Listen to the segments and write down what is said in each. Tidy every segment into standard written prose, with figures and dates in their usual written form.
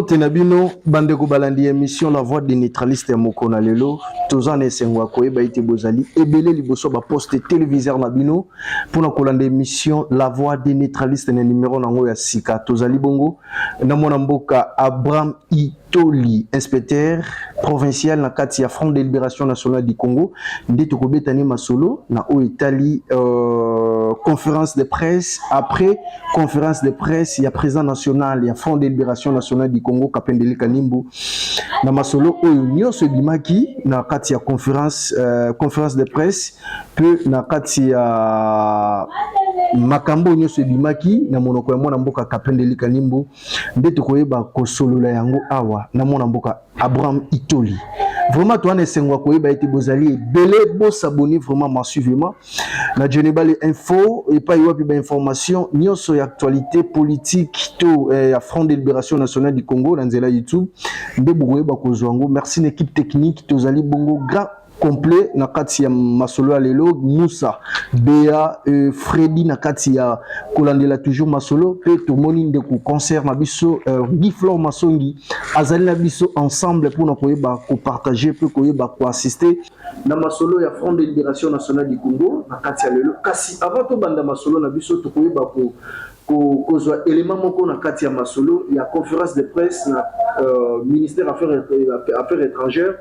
Mbote Nabino, Bandeko Balandi émission La Voix des Neutralistes et Mokona Lelo, Tozane Sengwa Koeba ite Bozali, Ebele Liboso ba poste téléviseur Nabino, pour la colande émission La Voix des Neutralistes et numéro Nango ya Sika, Tozali Bongo, Namona Mboka Abraham Itoli, inspecteur provincial na kati ya Front de Libération Nationale du Congo, Ndeto Kobetani Masolo, na o Italie, conférence de presse, après conférence de presse, il y a président national, il y a Front de Libération Nationale du Congo, Kapendeli Kanimbu, na Masolo, Oyo se Bimaki, na kati ya conférence de presse, peu na kati ya Makambo Nyoso Bimaki, na monoko ya mwana mboka Kapendeli Kanimbu, Ndeto Koyeba Kosolola yango awa, na mwana mboka Abraham Itoli. Vraiment, toi, ne sengwa koyeba ite bozali belé bo s'abonner vraiment massivement. Na Djonebale info et pas yoa piba information nyonso ya actualité politique to ya Front de Libération Nationale du Congo na nzela YouTube. Nde bokoyeba kozwango. Merci l'équipe technique tozali bongo grand complet na kati ya Masolo Alelo Moussa Bea Freddy na kati ya kolandela toujours Masolo pe to moni ndeko concert na biso Giflor Masongi azali na biso ensemble pour na koyeba ko partager pe koyeba ko assister na Masolo ya Front de Libération Nationale du Congo na kati ya lelo kasi avant to banda Masolo na biso to koyeba ko kozwa élément moko na kati ya Masolo ya conférence de presse na ministère affaires étrangères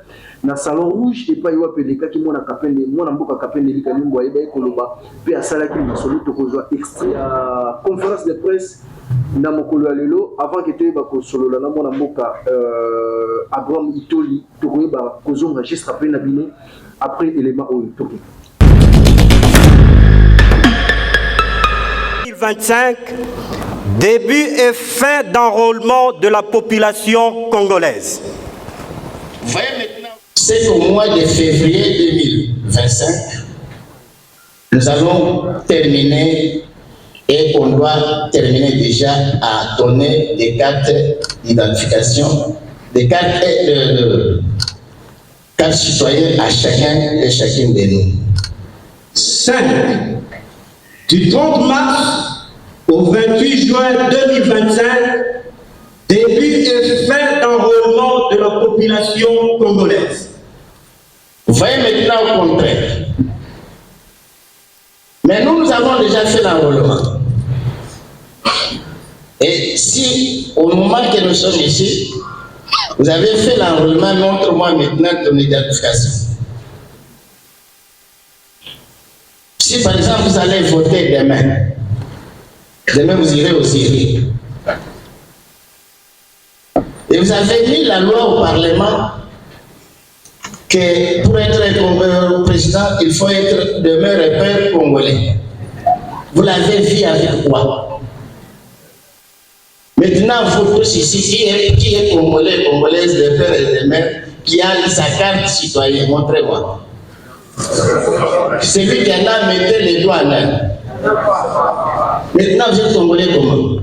na salon rouge et pas yoa peleka ki mona kapende mona mboka kapende lika nimbo ayeba ekoloba pe asala ki Masolo to kozwa extrait ya conférence de presse na mokolo ya lelo avant que toyeba kosolola na mona mboka Abraham Itoli to koyeba kozonga juste après na bino après élément oyo to 2025, début et fin d'enrôlement de la population congolaise. Voyez maintenant, c'est au mois de février 2025, nous allons terminer et on doit terminer déjà à donner des cartes d'identification, des cartes cartes citoyennes à chacun et chacune de nous. 5. Du 30 mars au 28 juin 2025, début et fin d'enrôlement de la population congolaise. Vous voyez maintenant au contraire. Mais nous avons déjà fait l'enrôlement. Et si au moment que nous sommes ici, vous avez fait l'enrôlement, montre-moi maintenant ton identification. Si par exemple vous allez voter demain vous irez au Syrie. Et vous avez mis la loi au Parlement que pour être président, il faut être demain repère congolais. Vous l'avez vu avec quoi? Maintenant, vous tous ici, qui est congolais, congolaise de père et de mère, qui a sa carte citoyenne, montrez-moi. Celui qui en a mettez les doigts là. Maintenant, vous êtes congolais comment?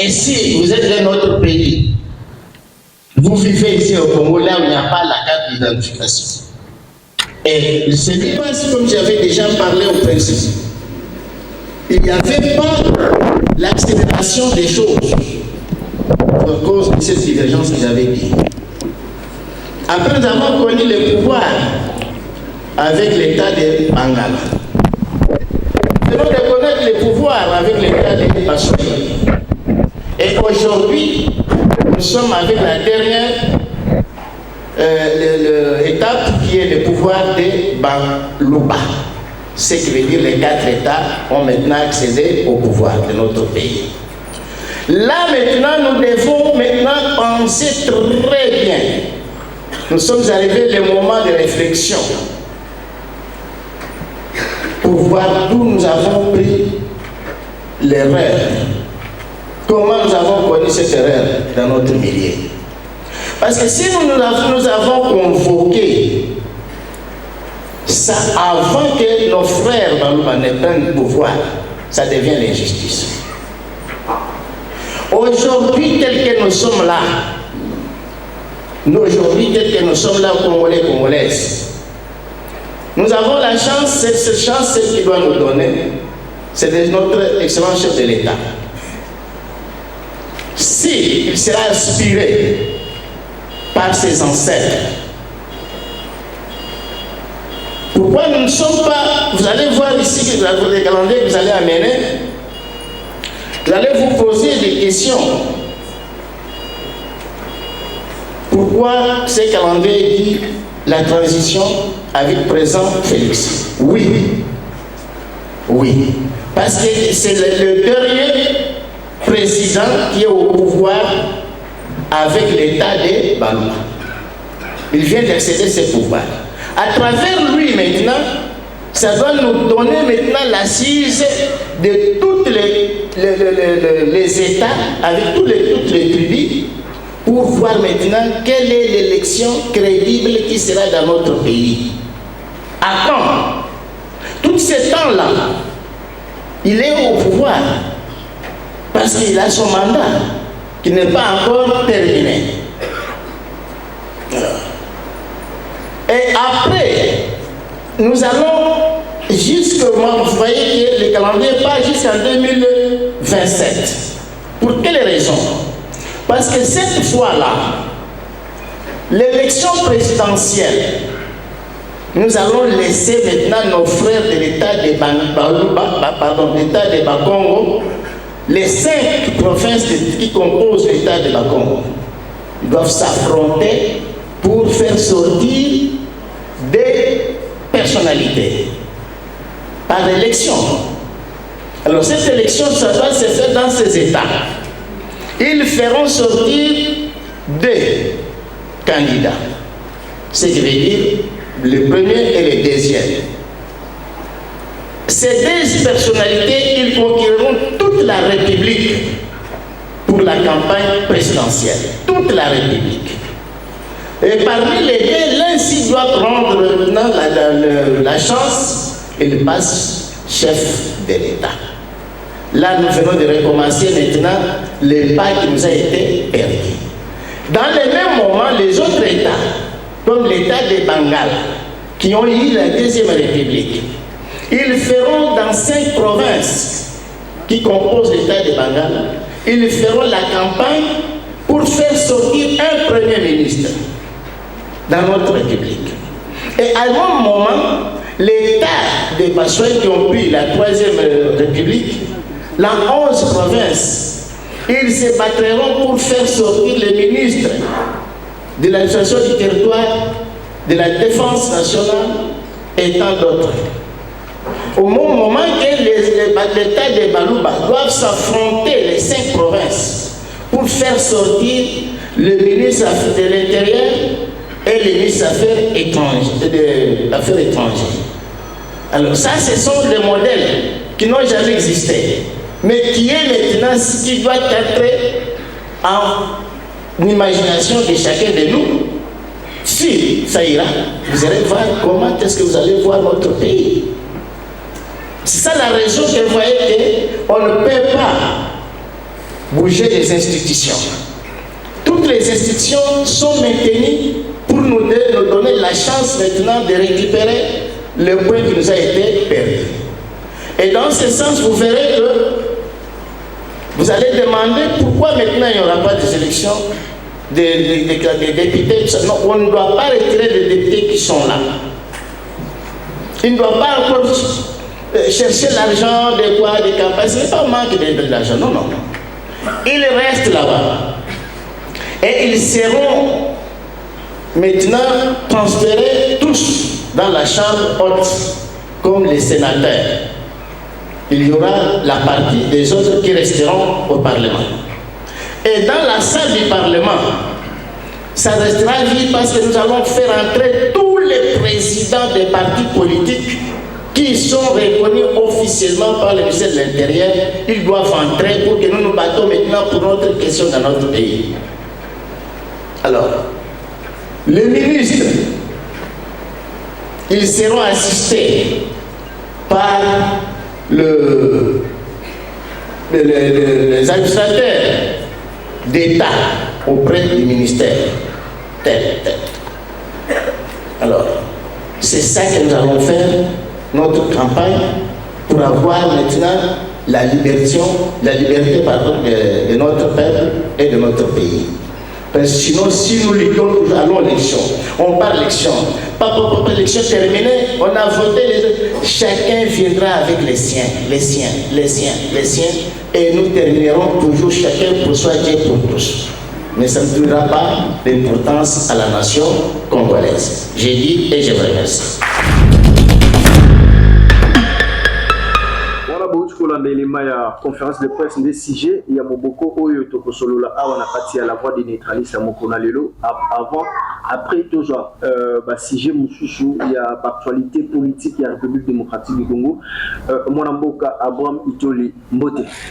Et si vous êtes d'un autre pays, vous vivez ici au Congo, là où il n'y a pas la carte d'identification. Et c'est bien, comme j'avais déjà parlé au principe, il n'y avait pas l'accélération des choses à cause de cette divergence que j'avais dit. Après nous avons connu le pouvoir avec l'état de Bangala. Nous devons reconnaître le pouvoir avec l'état de Bachoui. Et aujourd'hui, nous sommes avec la dernière étape qui est le pouvoir de Baluba. Ce qui veut dire que les 4 États ont maintenant accédé au pouvoir de notre pays. Là maintenant, nous devons maintenant penser très bien. Nous sommes arrivés au moment de réflexion pour voir d'où nous avons pris l'erreur. Comment nous avons connu cette erreur dans notre milieu. Parce que si nous avons convoqué ça avant que nos frères Baluba ne prennent le pouvoir, ça devient l'injustice. Aujourd'hui, tel que nous sommes là, Congolais, Congolaises, nous avons la chance, cette chance, celle qu'il doit nous donner, c'est de notre excellent chef de l'État. s'il sera inspiré par ses ancêtres, pourquoi nous ne sommes pas... Vous allez voir ici que les calendriers que vous allez amener, vous allez vous poser des questions. Pourquoi ces calendriers dit la transition avec le président Félix? Oui. Oui. Parce que c'est le dernier président qui est au pouvoir avec l'état de Balouba. Il vient d'accéder ses pouvoirs. À travers lui maintenant, ça doit nous donner maintenant l'assise de tous les États, avec toutes les tribus, pour voir maintenant quelle est l'élection crédible qui sera dans notre pays. À quand? Tout ce temps-là, il est au pouvoir parce qu'il a son mandat qui n'est pas encore terminé. Et après, nous allons jusqu'au... Vous voyez que le calendrier part jusqu'en 2027. Pour quelle raison? Parce que cette fois-là, l'élection présidentielle, nous allons laisser maintenant nos frères de l'État de l'État de Bakongo, les 5 provinces qui composent l'État de Bakongo. Ils doivent s'affronter pour faire sortir des personnalités par élection. Alors cette élection, ça doit se faire dans ces États. Ils feront sortir 2 candidats. Ce qui veut dire le premier et le deuxième. Ces 2 personnalités, ils conquériront toute la République pour la campagne présidentielle. Toute la République. Et parmi les 2, l'un s'il doit prendre maintenant la chance, il passe chef de l'État. Là, nous venons de recommencer maintenant le pas qui nous a été perdu. Dans le même moment, les autres États, comme l'État de Bengale, qui ont eu la Deuxième République, ils feront dans 5 provinces qui composent l'État de Bengale, ils feront la campagne pour faire sortir un Premier ministre dans notre République. Et à un moment, l'État des Bassouins qui ont pris la Troisième République, dans 11 provinces, ils se battront pour faire sortir les ministres de l'administration du territoire, de la défense nationale et tant d'autres. Au moment que l'État de Balouba doivent s'affronter les 5 provinces pour faire sortir le ministre de l'Intérieur et le ministre des Affaires étrangères. Alors ça, ce sont des modèles qui n'ont jamais existé, mais qui est maintenant ce qui doit être en imagination de chacun de nous. Si ça ira, vous allez voir comment est-ce que vous allez voir notre pays. C'est ça la raison que vous voyez qu'on ne peut pas bouger les institutions. Toutes les institutions sont maintenues pour nous donner la chance maintenant de récupérer le point qui nous a été perdu. Et dans ce sens, vous verrez que vous allez demander pourquoi maintenant il n'y aura pas des élections des députés. Non, on ne doit pas retirer les députés qui sont là. Ils ne doivent pas encore chercher l'argent de quoi, des campagnes. Ce n'est pas un manque de l'argent, non, non. Ils restent là-bas. Et ils seront maintenant transférés tous dans la chambre haute, comme les sénateurs. Il y aura la partie des autres qui resteront au Parlement. Et dans la salle du Parlement, ça restera vide parce que nous allons faire entrer tous les présidents des partis politiques qui sont reconnus officiellement par le ministère de l'Intérieur. Ils doivent entrer pour que nous nous battons maintenant pour notre question dans notre pays. Alors, les ministres, ils seront assistés par les administrateurs d'État auprès du ministère. Alors, c'est ça que nous allons faire, notre campagne, pour avoir maintenant la liberté pardon, de notre peuple et de notre pays. Parce que sinon, si nous luttons, nous allons à l'élection. On part à l'élection. Pas pour l'élection terminée, on a voté les autres. Chacun viendra avec les siens, les siens, les siens, les siens. Et nous terminerons toujours chacun pour soi, Dieu pour tous. Mais ça ne donnera pas d'importance à la nation congolaise. J'ai dit et je vous remercie. Dans l'élément ya conférence de presse des sujets il y a Moboko oyo tokosolola awa na kati ya la voix des neutralistes à Mokona lelo avant après toujours sujet mususu il y a actualité politique ya République démocratique du Congo mwana mboka Abraham Itoli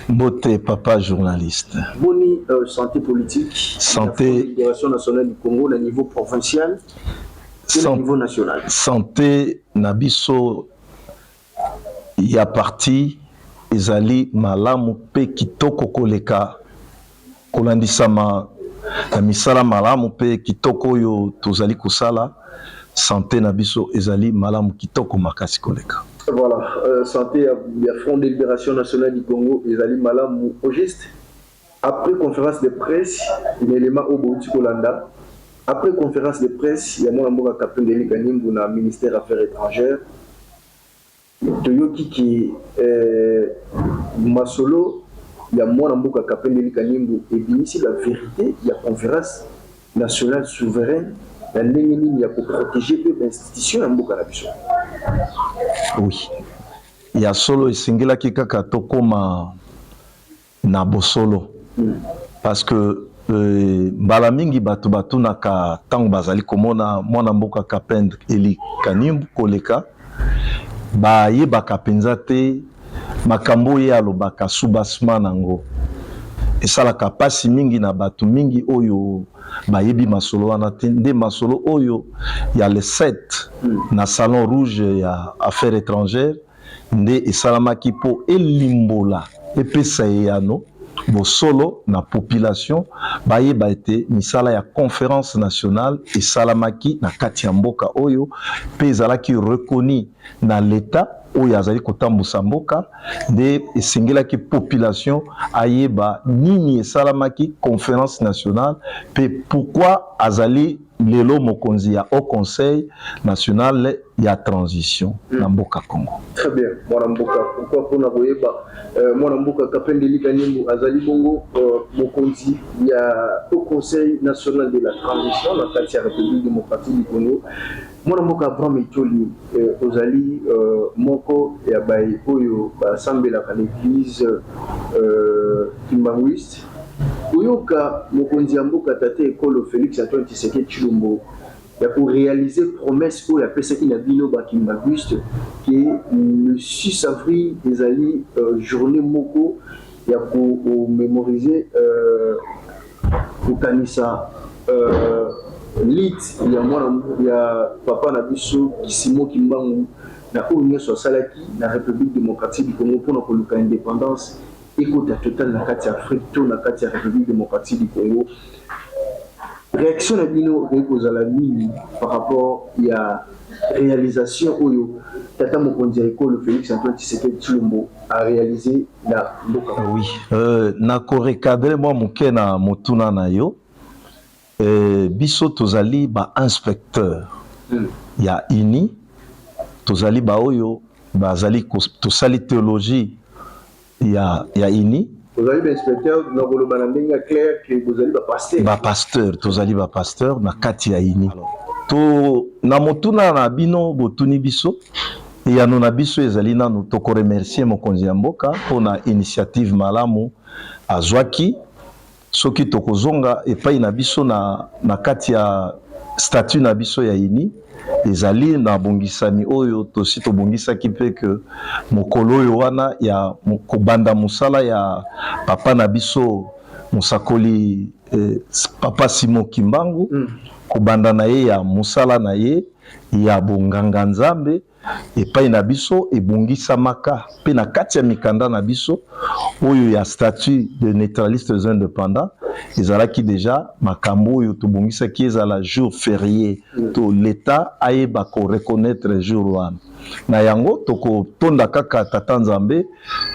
Mbote papa journaliste boni santé politique santé libération nationale du Congo au niveau provincial et au niveau national santé nabiso il y a parti ezali malamu pe kitoko koleka kolandisama na misala malamu pe kitoko yo tozali kosala santé na biso ezali malamu kitoko makasi koleka. Voilà, santé ya Front de Libération Nationale du Congo ezali malamu au juste après conférence de presse un élément au Bouti Kolanda après conférence de presse il y a mon mboka Kapendeli Kanimbu na ministère Affaires étrangères toyoki ki masolo ya mwana mboka Kapendeli Kanimbu ebimisi la vérité ya conférence nationale souveraine na ndenge nini ya protéger pe institution ya mboka na biso. Oui, ya solo esingelaki kaka tokoma na bosolo parce que mbala mingi batu naka tango bazali komona mwana mboka Kapendeli Kanimbu koleka ba yebaka penza te makambo ye alobaka subasma nango esalaka pasi mingi na batu mingi oyo bayebi masolo wana te nde masolo oyo ya le 7 na salon rouge ya affaires étrangères nde esalamaki po elimbola epesa ye yano bosolo na population bayeba ete misala ya conférence nationale esalamaki na kati ya mboka oyo pe ezalaki reconnu na l'état oyo azali kotambusa mboka nde esengelaki population ayeba nini esalamaki conférence nationale pe pourquoi azali lelo mokonzi ya au conseil national ya transition na mboka Congo. Très bien, mwana mboka pourquoi pona koyeba mwana mboka Kapendeli Kanimbu azali bongo mokonzi ya au conseil national de la transition na kati ya République démocratique du Congo. Mwana mboka Abraham Itoli ozali moko ya bayi oyo basambelaka l'église kimbanguiste oyoka mokonzi ya mboka tate ekolo Félix Antoine Tshisekedi Tshilombo ya pour réaliser promesse oyo apesaki na bino bakimbanguiste que le 6 avril ezali journée moko ya ko mémoriser kokanisa lit ya mwana ya papa na biso Kisimo Kimbangu na oyo nyonso asalaki na République démocratique du Congo mpona koluka indépendance ekota total na kati ya Afrique to na kati ya République démocratique du Congo. Réaction na bino ekozala nini par rapport ya réalisation oyo tata mokonzi ya ekolo Félix Antoine Tshisekedi Tshilombo a réalisé na mboka? Oui, na korekadre mwa moke na motuna na yo biso tozali ba inspecteur ya ini tozali ba oyo bazali tosali théologie ya ini tozali ba inspecteur na koloba na ndenge clair que bozali ba pasteur tozali ba pasteur na kati ya ini to na motuna na bino botuni biso ya no na biso ezali nanu to ko remercier mokonzi ya mboka pona initiative malamu azwaki soki tokozonga epai na biso na kati ya statut na biso ya ini ezali na bongisani oyo tosi tobongisaki mpe ke mokolo oyo wana ya kobanda mosala ya papa na biso mosakoli papa Simon Kimbangu kobanda na ye ya mosala na ye ya bonganga nzambe epai na biso ebongisamaka mpe na kati ya mikanda na biso oyo ya statut de neutralistes indépendants ezalaki déjà makambo oyo tobongisaki ezala jour férié to l'état ayeba koreconnaître jour wana na yango tokotonda kaka tata nzambe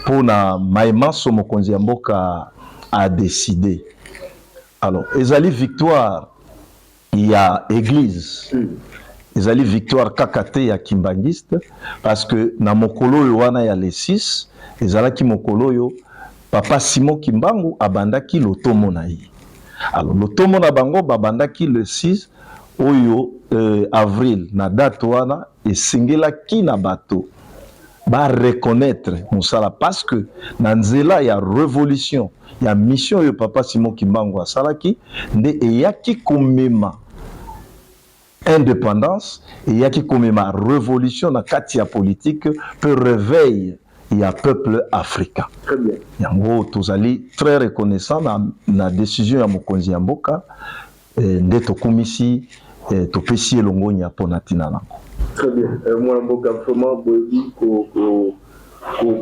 mpona mayemanso mokonzi ya mboka a décidé. Alors ezali victoire ya église ezali victoire kaka te ya kimbangiste parce que na mokolo oyo wana ya le 6 ezalaki mokolo oyo papa Simon Kimbangu abandaki lotomo na ye. Alors lotomo na bango babandaki le 6 oyo avril na date wana esengelaki na bato ba reconnaître mosala parce que na nzela ya révolution ya mission oyo papa Simon Kimbangu asalaki nde eyaki komema indépendance eyaki komema révolution na kati ya politique pe réveil ya peuple africain. Très bien. Yango tozali très reconnaissant na décision ya mokonzi ya mboka nde tokumisi topesi elongo nya pona tina nango. Très bien. Moi mboka vraiment boyebi ko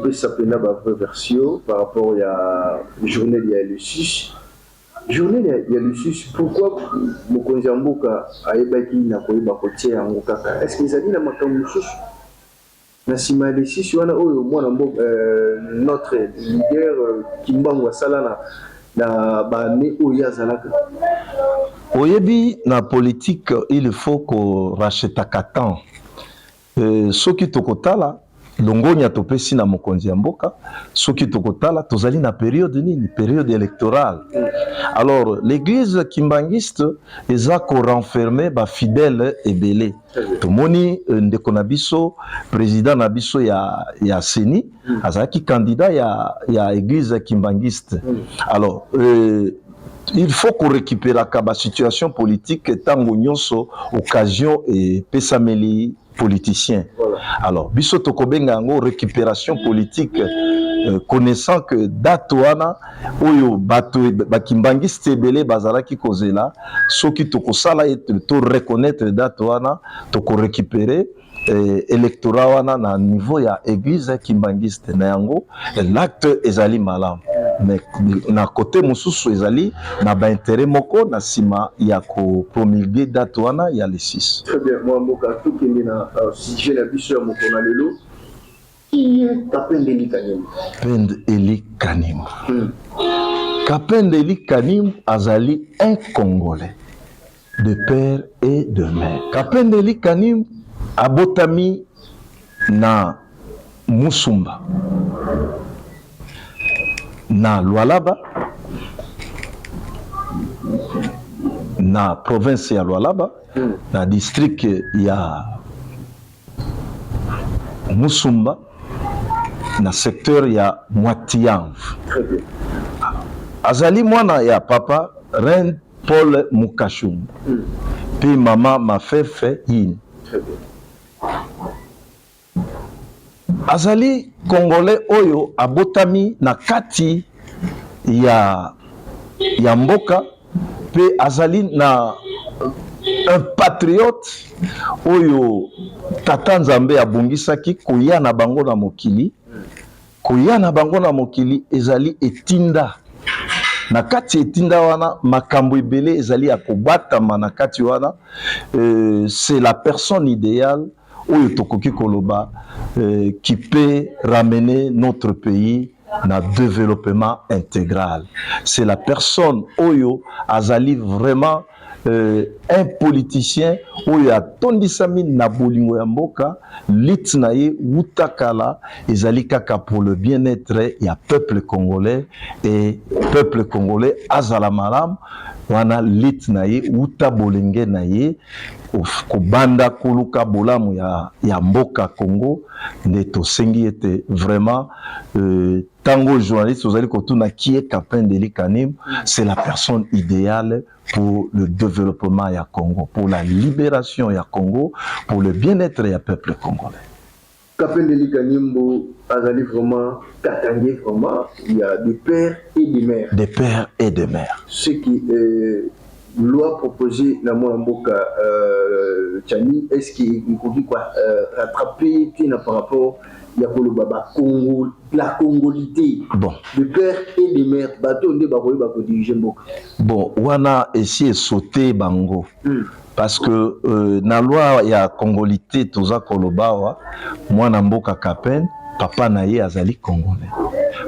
pesa pena ba version par rapport ya journée ya le 6. Journée ya le 6, pourquoi mokonzi ya mboka ayebaki na koyeba kotia yango kaka? Est-ce que ezali na makambo mosusu na sima le 6 wana oyo mwana mboka notre leader Kimbangu asala na bane oyo azalaka? Oyebi na politique il faut ko rachetaka temps. Soki tokotala longonya topesi na mokonzi ya mboka soki tokotala tozali na période nini période électorale. Alors l'église kimbangiste eza ko renfermer ba fidèles ebele tomoni ndeko na biso président na biso ya Seni azaki candidat ya église kimbangiste. Alors il faut qu'on récupère la situation politique tango nyonso occasion et pesameli politicien. Voilà. Alors biso tokobenga ngo récupération politique connaissant que datoana oyo bato bakimbangiste ebele bazalaki kozela soki tokosala to reconnaître datoana toko récupérer électorat wana na niveau ya église kimbangiste na yango l'acte ezali malamu mais na côté mosusu ezali na ba intérêt moko na sima ya ko promulguer date wana ya le 6. Très bien. Moi mboka tukende na sujet na biso ya mokona lelo qui Kapendeli Kanimbu. Kapendeli Kanimbu. Kapendeli Kanimbu azali un Congolais de père et de mère. Kapendeli Kanimbu abotami na Musumba na Lualaba na province ya Lualaba na district ya Musumba na secteur ya Mwatiamv. Azali mwana ya papa Reine Paul Mukashumba puis mama Mafefe Yin. Azali Congolais oyo abotami na kati ya mboka pe azali na un patriote oyo tata nzambe abungisaki koya na bango na mokili. Koya na bango na mokili ezali etinda na kati etinda wana makambo ebele ezali ya kobatama na kati wana. C'est la personne idéale oyo tokoki koloba qui peut ramener notre pays na développement intégral. C'est la personne oyo azali vraiment un politicien oyo atondisami na bolingo ya mboka lit na ye utakala ezali kaka pour le bien-être ya peuple congolais et peuple congolais azala malam wana lit na ye uta bolenge na ye kobanda koluka bolamu ya mboka Congo nde tosengi ete vraiment tango journaliste ozali kotuna qui est Kapendeli Kanimbu, c'est la personne idéale pour le développement ya Congo, pour la libération ya Congo, pour le bien-être ya peuple congolais. Kapendeli Kanimbu azali vraiment katangé vraiment il y a des pères et des mères. Des pères et des mères. Ce qui loi proposée dans mon mboka Tchani, est-ce qu'il dit quoi rattraper par rapport à Congo, la congolité, bon, de père et de mère, bateau de bakoye bako diriger mboka. Bon, wana essayer sauter bango. Parce que na loi ya congolité toza kolobawa, mwana mboka kapen, papa na ye azali congolais.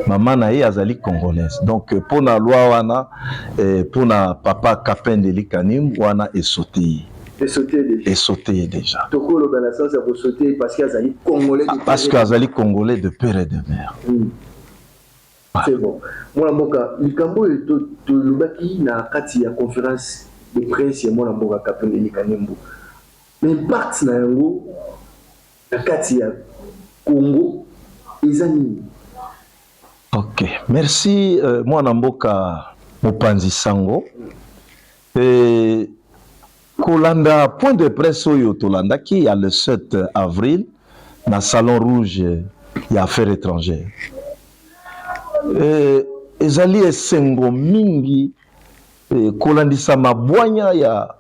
Maman na ye azali congolaise. Donc pour la loi wana pour na papa kapen de likanim wana est sauté. Et sauté déjà. Tokolo dans la sens à sauter parce qu'il azali congolais. Parce qu'il azali congolais de père et de mère. C'est bon. Moi mboka likambo to lubaki na kati ya conférence de presse ya mwana mboka kapen de likanim. L'impact na yango na kati ya Congo ezani. Ok, merci mwana mboka Mopanzi Sango. Kolanda point de presse oyo tolanda qui y a le 7 avril na Salon Rouge ya affaires étrangères. Ezali esengo mingi kolandisa mabwanya ya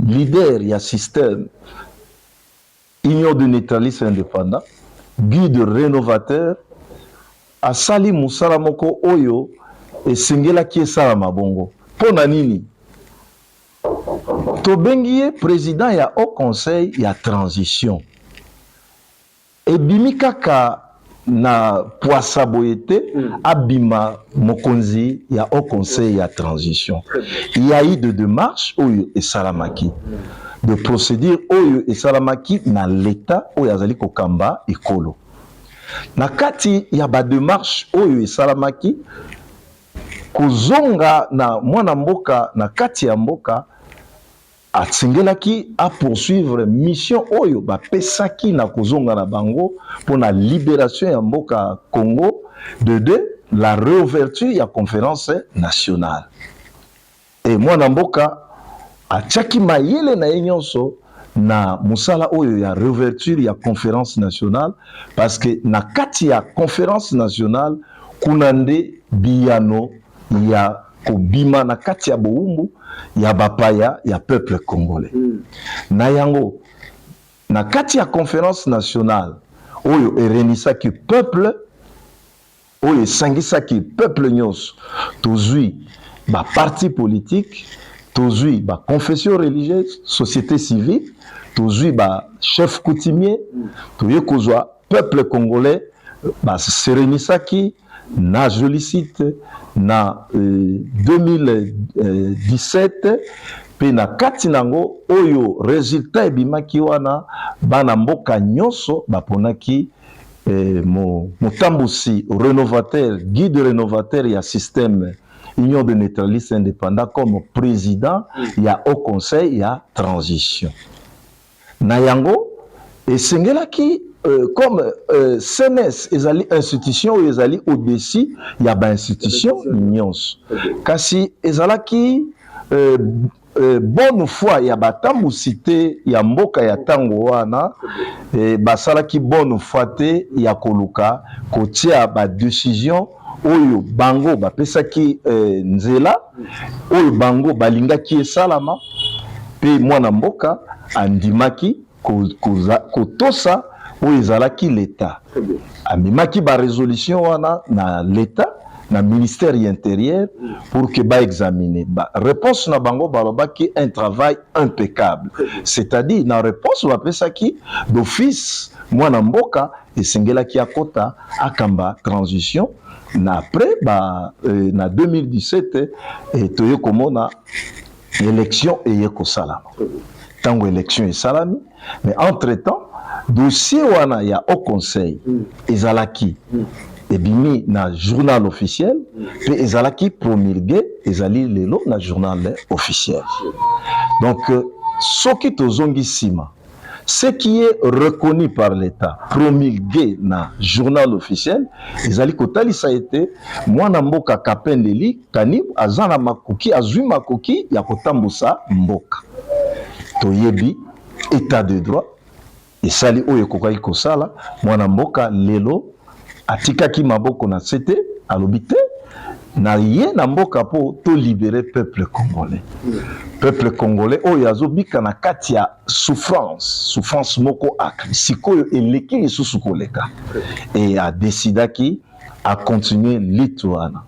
leader ya système Union de neutralistes indépendants, guide rénovateur asali musala moko oyo esengelaki esala mabongo pona nini tobengi président ya Haut Conseil ya transition ebimi kaka na poasa boyete abima mokonzi ya Haut Conseil ya transition. Il y a eu de démarches oyo esalamaki de procédure oyo esalamaki na l'état oyo azali kokamba ekolo. Na kati ya ba démarche oyo esalamaki kozonga na mwana mboka na kati ya mboka atsingelaki a poursuivre mission oyo ba pesaki na kozonga na bango pour la libération ya mboka Congo de la réouverture ya conférence nationale. Et mwana mboka atiaki mayele na yenyonso na musala oyo ya réouverture ya conférence nationale parce que na kati ya conférence nationale kuna nde biyano ya kobima na kati ya boumbu ya bapaya ya peuple congolais. Na yango na kati ya conférence nationale oyo erenisaki peuple oyo esangisaki peuple nyonso tozwi ba parti politique tozwi ba confession religieuse société civile tozwi ba chef coutumier toye kozwa peuple congolais ba serenisaki na jolicite na 2017 pe na kati nango oyo résultat ebimaki wana bana mboka nyonso baponaki motambusi rénovateur guide rénovateur ya système Union de neutralistes indépendants comme président ya Haut Conseil ya transition. Na yango esengelaki comme CNS ezali institution ou ezali au-dessus ya ba institution nyonso. Kasi ezalaki bonne foi ya batambusi te ya mboka ya tango wana basalaki bonne foi te ya koluka kotia ba décision oyo bango bapesaki nzela oyo bango balingaki esalama pe mwana mboka andimaki kotosa oyo ezalaki l'État amimaki ba résolution wana na l'État na ministère intérieur pour que ba examiner ba réponse na bango balobaki un travail impeccable, c'est-à-dire na réponse bapesaki d'office mwana mboka esengelaki akota akamba transition na après na 2017 toye komona élection eye salama tango élection e salami mais entre-temps dossier wana ya Haut Conseil ezalaki ebimi na journal officiel pe ezalaki promulgué ezali lelo na journal officiel. Donc soki tozongi sima ce qui est reconnu par l'État, promulgué na journal officiel, ezali kotalisa ete mwana mboka kapendeli kanib azana makoki azwi makoki ya kotambusa mboka. Toyebi état de droit esali oyo kokaki kosala mwana mboka lelo atikaki maboko na sete alobite na ye na mboka po to libérer peuple congolais. Peuple congolais oyo azobika na kati ya souffrance moko akri sikoyo eleki lisusu koleka et a décidaki a continuer litwana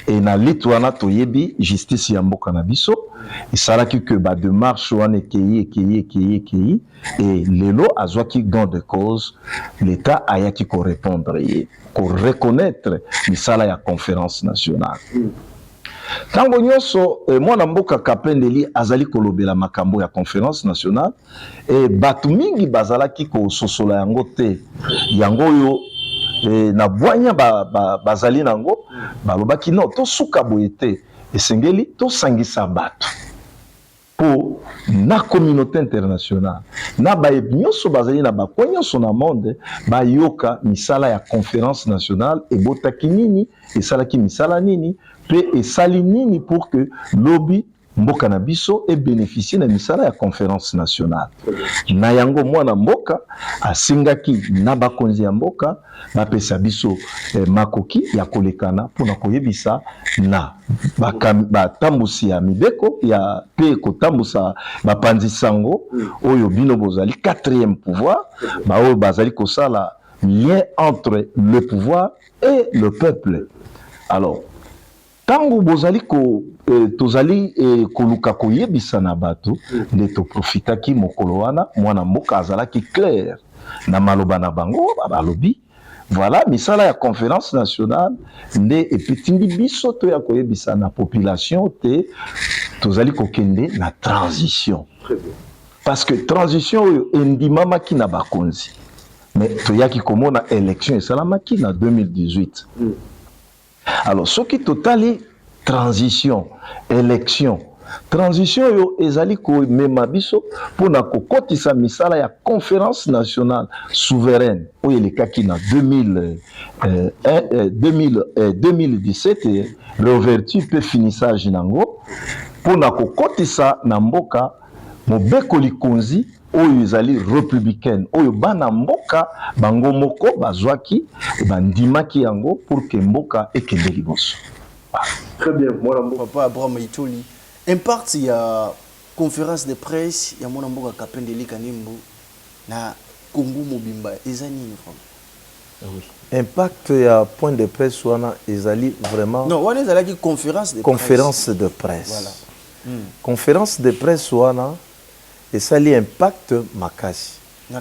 et na litwana toyebi justice ya mboka na biso esalaki que ba démarche wana ekei et lelo azwaki gain de cause l'état ayaki ko répondre ye ko reconnaître misala ya conférence nationale. Tango nyonso mwana mboka Kapendeli azali kolobela makambo ya conférence nationale et batu mingi bazalaki ko sosola yango te yango yo na bwanya bazali nango balobaki non to suka boye te esengeli to sangisa batu po na communauté internationale na bayebi nyonso bazali na bakwa nyonso na monde bayoka misala ya conférence nationale ebotaki nini esalaki misala nini pe esali nini pour que lobi mboka na biso e bénéficier na misala ya conférence nationale. Na yango mwana mboka asingaki na bakonzi ya mboka bapesa biso makoki ya kolekana mpona koyebisa na batambusi ya mibeko ya pe kotambusa bapanzi sango oyo bino bozali quatrième pouvoir oyo bazali kosala lien entre le pouvoir et le peuple. Alors tango bozali tozali koluka koyebisa na bato nde toprofitaki mokolo wana mwana mboka azalaki clair na maloba na bango balobi voilà misala ya conférence nationale nde epetindi biso to ya koyebisa na population te tozali kokende na transition. Parce que transition oyo endimamaki na bakonzi mais toyaki komona élection esalamaki na 2018. Alors, ce qui totali transition, élection, transition yo ezali ko mema biso pona ko kotisa misala ya conférence nationale souveraine oyo elekaki na 2017 réouverture pe finissage nango pona ko kotisa na mboka mobeko likonzi oyo ezali républicaine oyo bana mboka bango moko bazwaki bandimaki yango pour que mboka ekende liboso. Très bien, moi papa Abraham Itoli. Impact il y a conférence de presse ya mwana mboka Kapendeli Kanimbu na Congo Mobimba ezani vraiment. Oui. Impact ya point de presse wana ezali vraiment non wana ezalaki conférence de presse. Voilà. Conférence de presse wana esali impact makasi na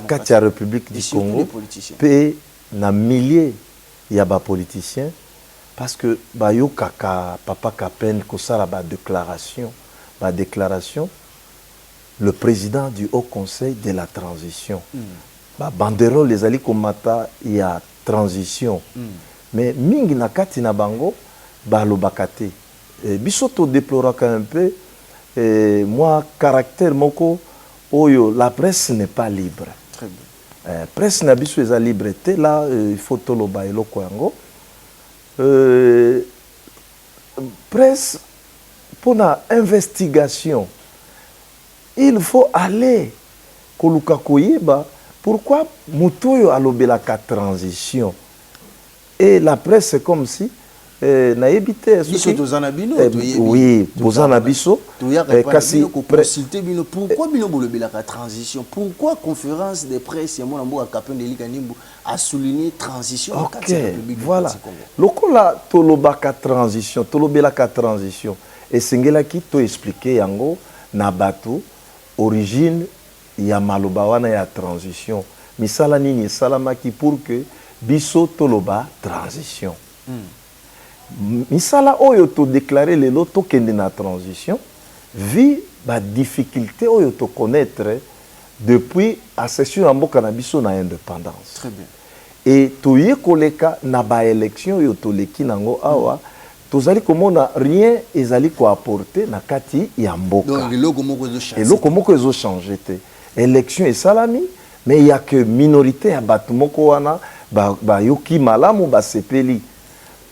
kati ya République du Congo pe na milliers ya ba politiciens parce que bayo kaka papa Kapen kosala ba déclaration le président du Haut Conseil de la transition ba banderole les ali komata ya transition mais mingi na kati na bango ba lobakate biso to déploraka un peu moi caractère moko oyo la presse n'est pas libre. Très bien. Presse na biso eza liberté là il faut toloba eloko yango presse pour la investigation il faut aller koluka koyeba pourquoi mutoyo alobelaka transition et la presse c'est comme si na ebité oui bozana biso kasi consulter bino pourquoi bino bolobelaka transition pourquoi conférence de presse ya mwana mboka Kapendeli Kanimbu a souligné transition ok voilà lokola tolobaka transition tolobelaka transition esengelaki to expliquer yango na bato origine ya maloba wana ya transition misala nini esalamaki pour que biso toloba transition misala oyo to déclarer lelo to kende na transition vi ba difficulté oyo to connaître depuis accession ya mboka na biso na indépendance. Très bien. Et to ye koleka na ba élection yo to leki nango awa tozali komona rien ezali ko apporter na kati ya mboka. Donc eloko moko ezo changer. Eloko moko ezo changer te. Élection esalami mais il y a que minorité ya bato moko wana ba yoki malamu ba sepeli.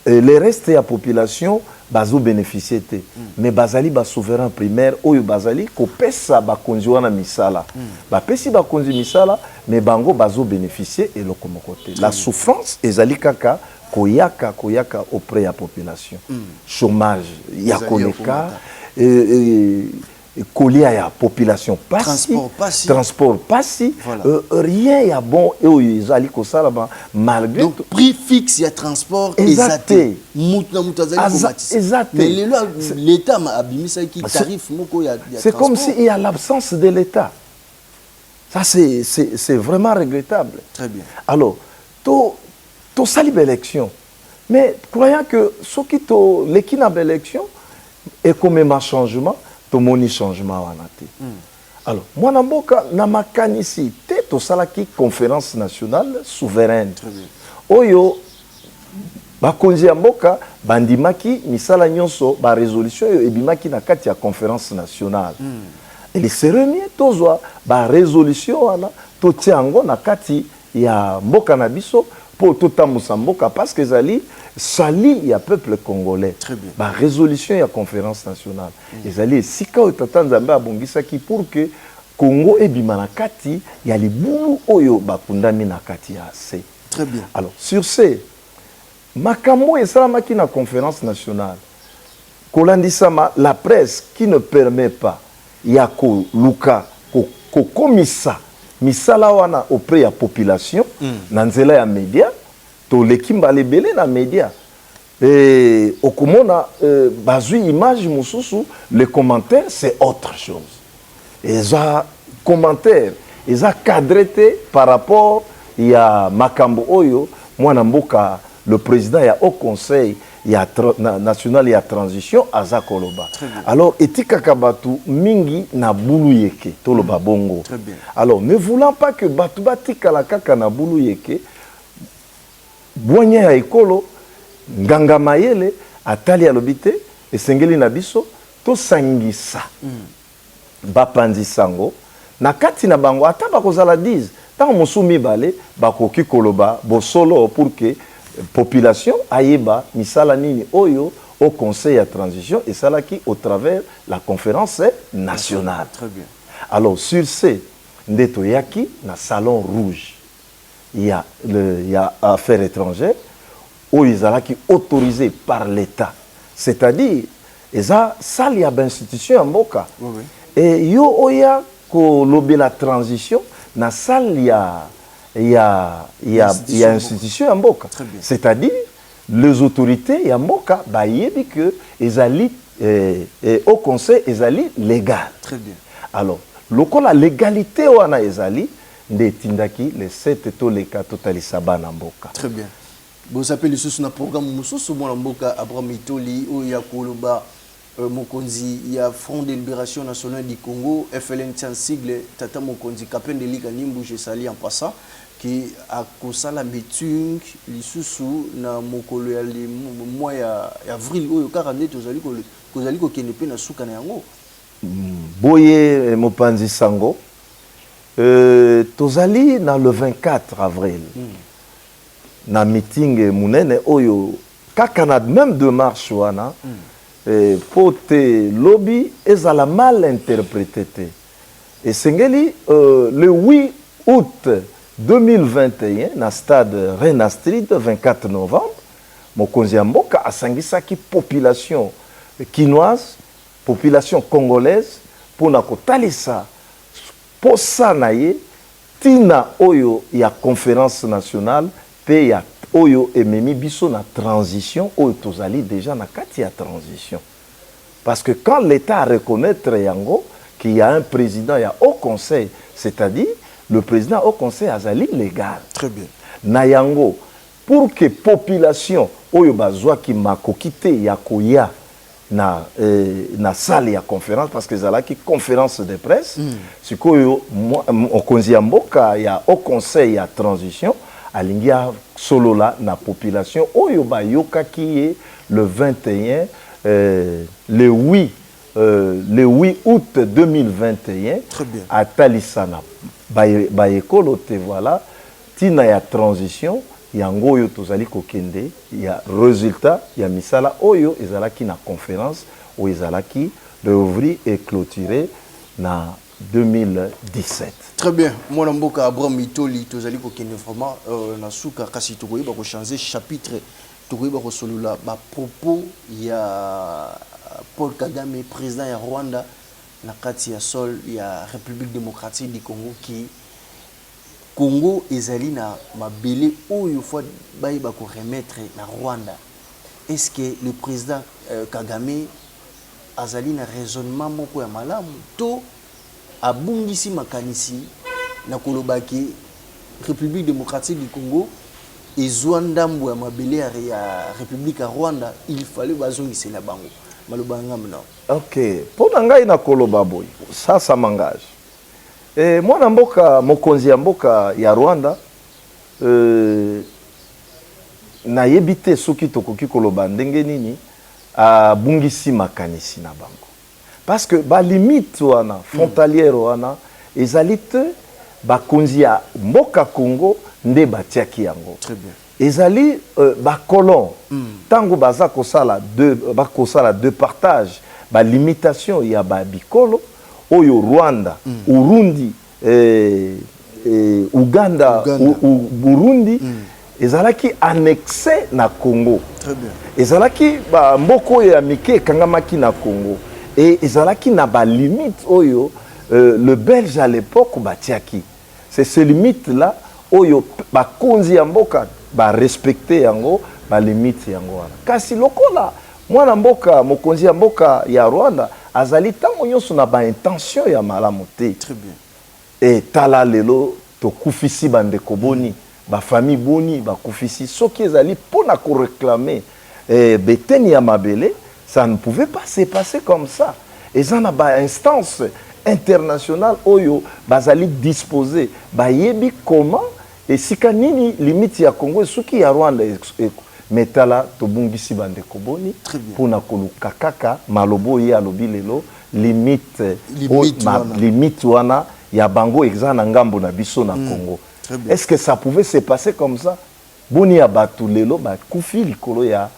Le reste de la population bazo bénéficier te mais bazali ba souverain primaire oyo bazali ko pesa ba konzi wana misala ba pesi ba konzi misala mais bango bazo bénéficier et le komokote la souffrance ezali kaka koyaka auprès de la population. Chômage, il y a koleka, colia ya population passi, transport passi, voilà. Rien ya bon et ils allaient ko sala malgré donc prix fixe ya transport exacté mais l'état m'a abimé qui tarif moko ya c'est comme s'il y a l'absence de l'état. Ça c'est vraiment regrettable. Très bien. Alors to sali élection mais croyant que ce qui to l'équipe élection est comme un changement to moni changement wana te. Alors moi na mboka na makanisi te to salaki conférence nationale souveraine. Très bien. Oyo bakonzi ya mboka bandimaki misala nyonso ba résolution yo ebimaki na kati ya conférence nationale. Et se remis tozwa ba résolution wana to tiango na kati ya mboka na biso pour totamusa mboka parce que zali sali ya peuple congolais. Très bien. Ba résolution ya conférence nationale. Ezali sika o tata nzambe abongisaki pour que Congo ebima na kati ya libulu oyo bakundami na kati ya se. Très bien. Alors sur ce makambo esalamaki na conférence nationale. Kolandisama la presse qui ne permet pas ya ko luka ko komisa misala wana auprès ya population na nzela ya média to lekimba lebele na média et okomona bazui image mususu le commentaire c'est autre chose et ça commentaire et ça cadré par rapport ya makambo oyo mwana mboka le président ya au conseil ya national ya transition aza koloba. Alors etika kabatu mingi na bulu yeke toloba bongo. Très bien. Alors ne voulant pas que batu batika la kaka na bulu yeke bonya ya ekolo nganga mayele atali alobite esengeli na biso to sangisa bapanzi sango na kati na bango ata bakozala 10 tant musumi bale bakoki koloba bosolo pour que population ayeba misala nini oyo au conseil à transition et salaki au travers la conférence nationale. Très bien. Alors sur ce ndeto yaki na salon rouge il y a affaires étrangères où ils alaki autorisé par l'état, c'est-à-dire eza salle ya institution en mboka. Oui. Et yo oya ko lobby la transition na salle il y a institution à Mboka. C'est-à-dire, les autorités à Mboka, il que au conseil, ils allaient légal. Très bien. Alors, la légalité wana ezali nde tindaki les 7 to les 4 totalisaba na Mboka. Très bien. Vous appelez le programme Moussousou Mboka Abraham Itoli ou Yakoloba Mokonzi, il y a Front de Libération Nationale du Congo, FLN sigle Tata Mokonzi Kapen de Liga Nimbouche Sali en passant qui a kosala meeting lisusu na mokolo ya mois ya avril oyo karande tozali ko kende pe na suka na yango boye mopanzi sango tozali na le 24 avril na meeting munene oyo kaka na même démarche wana pote lobby ezala mal interprété et sengeli le 8 août 2021 na stade Rena Street 24 novembre mokonzi ya mboka asangisaki population quinoise population congolaise pona kotalisa posa na ye tina oyo ya conférence nationale pe ya oyo ememi biso na transition oyo tozali déjà na kati ya transition parce que quand l'état reconnaître yango qu'il y a un président ya au conseil, c'est-à-dire le président au conseil azali légal. Très bien. Na yango pour que population oyo bazwa ki makokite ya koya na salle ya conférence parce que zalaki conférence de presse sikoyo okonzi ya mboka ya au conseil ya transition alingia solola na population oyo bayokaki ye le 21 le 8 août 2021 à Talisana bayekolo te voilà tina ya transition yango oyo tozali kokende ya résultat ya misala oyo ezalaki na conférence oyo ezalaki de ouvrir et clôturer na 2017. Très bien. Moi, Mboka Abraham Itoli, tozali ko kene vraiment na suka kasi tokoyi ba ko changer chapitre, tokoyi ba ko solula ba propos ya Paul Kagame, président ya Rwanda, na kati ya sol ya République démocratique du Congo qui Congo ezali na mabele oyo fois bayi ba ko remettre na Rwanda. Est-ce que le président Kagame azali na raisonnement moko ya malamu to abungisi makanisi na kolobaki République démocratique du Congo et Zouandambo ya mabele ya République ya Rwanda, il fallait bazongisi la bango malobanga mna. OK, pona ngai na koloba boy ça m'engage. Et mwana mboka mokonzi ya mboka ya Rwanda na yebite soki tokoki koloba ndenge nini abungisi makanisi na bango. Parce que ba limite wana frontalière wana ezali te bakonzi ya mboka Congo nde batiaki yango. Très bien. Ezali ba colon tango baza kosala de partage ba limitation ya ba bikolo oyo Rwanda, Urundi, Uganda, Burundi ezalaki annexé na Congo. Très bien. Ezalaki ba mboko ya mike kangamaki na Congo. Et ezalaki na ba limite oyo le Belge à l'époque batiaki. C'est ces limites là oyo ba konzi ya mboka ba respecter yango ba limite yango wana. Kasi lokola mwana mboka mokonzi ya mboka ya Rwanda azali tango nyonso na ba intention ya malamu te. Très bien. Et tala lelo to kufisi bandeko boni ba famille boni ba kufisi soki ezali pona ko réclamer beteni ya mabele. Ça ne pouvait pas se passer comme ça. Et ça n'a pas instance internationale oyo bazali disposé ba yebi comment et si kanini limite ya Congo suki ya Rwanda metala to bungisi bandeko boni pour na koluka kaka malobo ya lobi lelo limite wana ya bango exana ngambo na biso na Congo. Est-ce que ça pouvait se passer comme ça? Boni ya batu lelo ba kufi likolo ya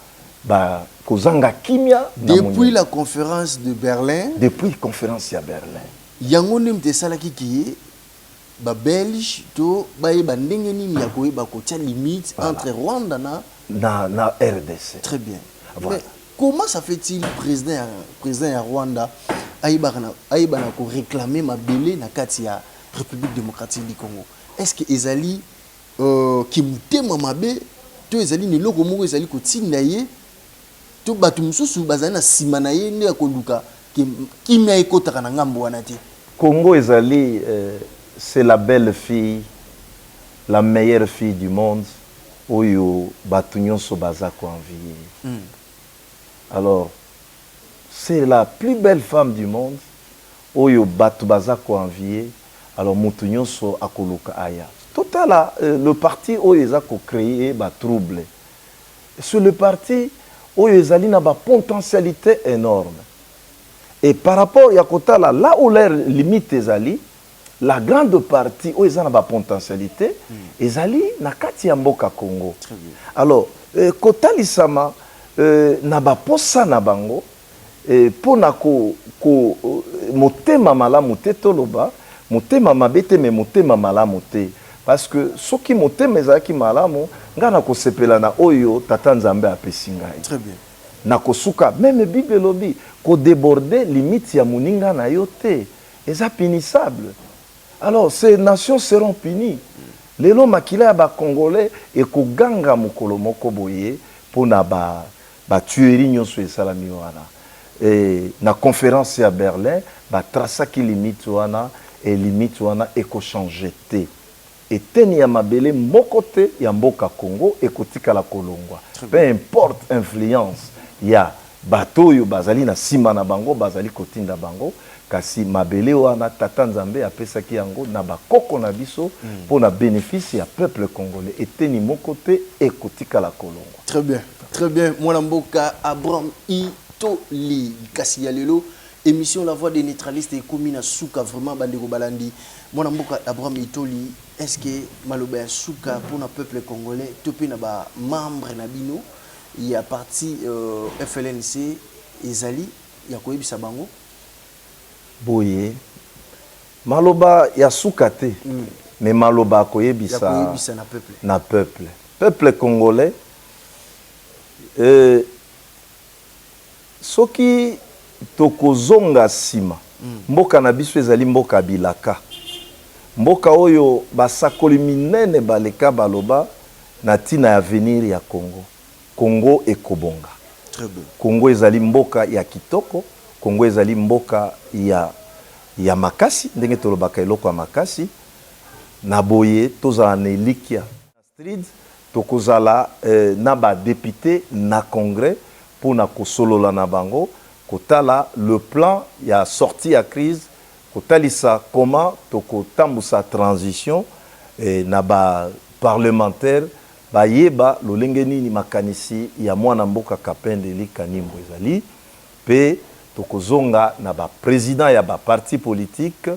ba kozanga kimia depuis la conférence de Berlin. Depuis la conférence à Berlin. Yango nimte salaki ki ba Belge to baye ba ndenge nini ya koyeba ko tia limite entre Rwanda na RDC. Très bien. Voilà. Mais comment ça fait-il président ya Rwanda ayiba na ko réclamer mabele na kati ya République démocratique du Congo? Est-ce que ezali ki mutema mabe to ezali ni loko moko ezali ko tinda ye to batu mususu bazali na sima na ye nde akoluka kimia ekotaka na ngambo wana te? Congo ezali c'est la belle fille, la meilleure fille du monde oyo batu nyonso baza ko envier. Alors c'est la plus belle femme du monde oyo batu baza ko envier. Alors mutu nyonso akoluka aya. Total le parti oyo eza ko créer ba trouble. Sur le parti oyo ezali na ba potentialité énorme. Et par rapport ya kotala là où leur limite ezali, la grande partie oyo ezana ba potentialité ezali na kati ya mboka Congo. Alors kotalisama na ba posa na bango pona ko motema malamu te toloba motema mabete me motema malamu te. Parce que ce qui motema ezaki malamu ngana ko sepela na oyo tata Nzambe apesi ngai. Très bien. Na kosuka même Bible lobi ko déborder limite ya muninga na yote eza punissable. Alors ces nations seront punies. Lelo makila ya ba Congolais et ko ganga mokolo moko boye pona ba tuerie nyonso esalami wana. Et na conférence à Berlin ba traça ki limite wana et limite wana eko changer te. Et teni ya mabele moko te ya mboka Congo ekotika la kolongwa. Peu importe influence ya bato yo bazali na sima na bango bazali kotinda bango kasi mabele wana tata Nzambe apesaki yango na bakoko na biso pour na bénéfice ya peuple congolais et teni moko te ekotika la kolongwa. Très bien. Très bien. Mwana mboka Abraham Itoli kasi ya lelo émission La Voix des Neutralistes et Komina Souka vraiment bandeko balandi. Mwana mboka Abraham Itoli, est-ce que maloba ya Souka pour na peuple congolais topé na ba membre na bino il y a parti FLNC ezali ya koyebisa bango boye maloba ya suka te mais maloba akoyebisa na peuple congolais soki tokozonga nsima mboka na biso ezali mboka bilaka mboka oyo basakoli minene baleka baloba na ntina ya avenir ya Congo ekobonga. Congo ezali mboka ya kitoko, Congo ezali mboka ya makasi, ndenge tolobaka eloko ya makasi, na boye tozala na elikia street tokozala na ba député na congrès pour na kosolola na bango kotala le plan ya sortie ya crise kotalisa comment tokotambusa transition na ba parlementaire bayeba lolenge nini makanisi ya mwana mboka Kapendeli Kanimbo ezali pe tokozonga na ba président ya ba parti politique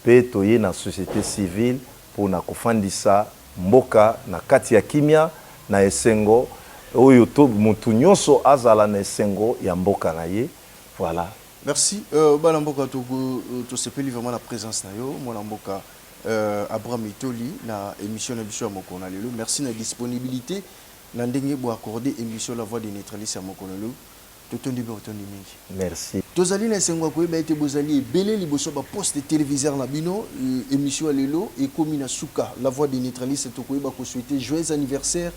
pe toye na société civile pour na kofandisa mboka na kati ya kimia na esengo oyo to mutu nyonso azala na esengo ya mboka na ye. Voilà. Merci. Bana mboka to sepeli vraiment la présence na yo mwana mboka Abraham Itoli na émission na biso ya Mokona lelo. Merci na disponibilité na ndenge bo accorder émission La Voix des Neutralistes ya Mokona lelo. Merci. Tozali na esengo ko ba ete bozali ebele liboso ba poste téléviseur na bino émission lelo et komi na suka La Voix des Neutralistes to ko ba ko souhaiter joyeux anniversaire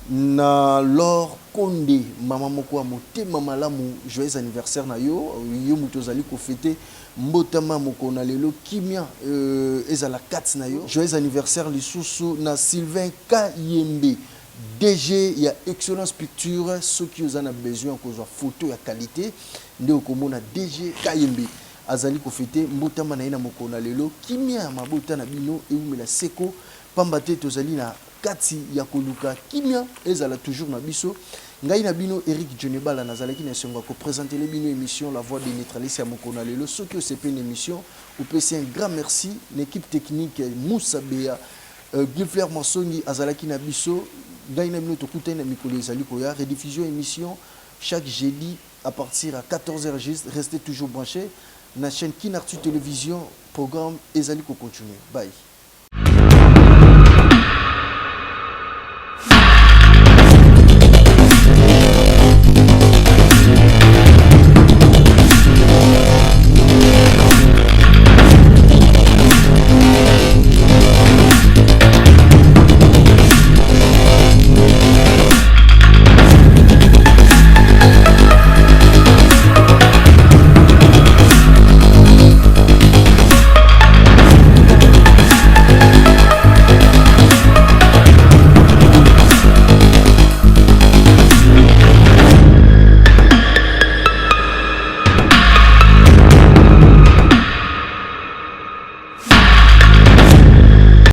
na Laure Konde mama moko motema malamu joyeux anniversaire na yo yo mutozali ko fêter mbotama moko na lelo kimia ezala 4 na yo joyeux anniversaire lisusu na Sylvain Kayembe DG ya Excellence Picture ceux qui ont besoin qu'on soit photo ya qualité nde okomona DG Kayembe azali ko fêter mbotama na ina moko na lelo kimia mabota na bino eumela seko pamba te tozali na kati ya koluka kimia ezala toujours na biso ngai na bino Eric Djonebala nazalaki na sengo ko présenter les bino émission La Voix des Neutralistes ya Mokona lelo ceux qui ont une émission ou peut un grand merci l'équipe technique Moussa Bea Gilfler Mansongi azalaki na biso ngai na bino to kutana mikolo ezali ko ya rediffusion émission chaque jeudi à partir à 14h juste restez toujours branchés na chaîne Kinartu Télévision programme ezali ko continuer bye.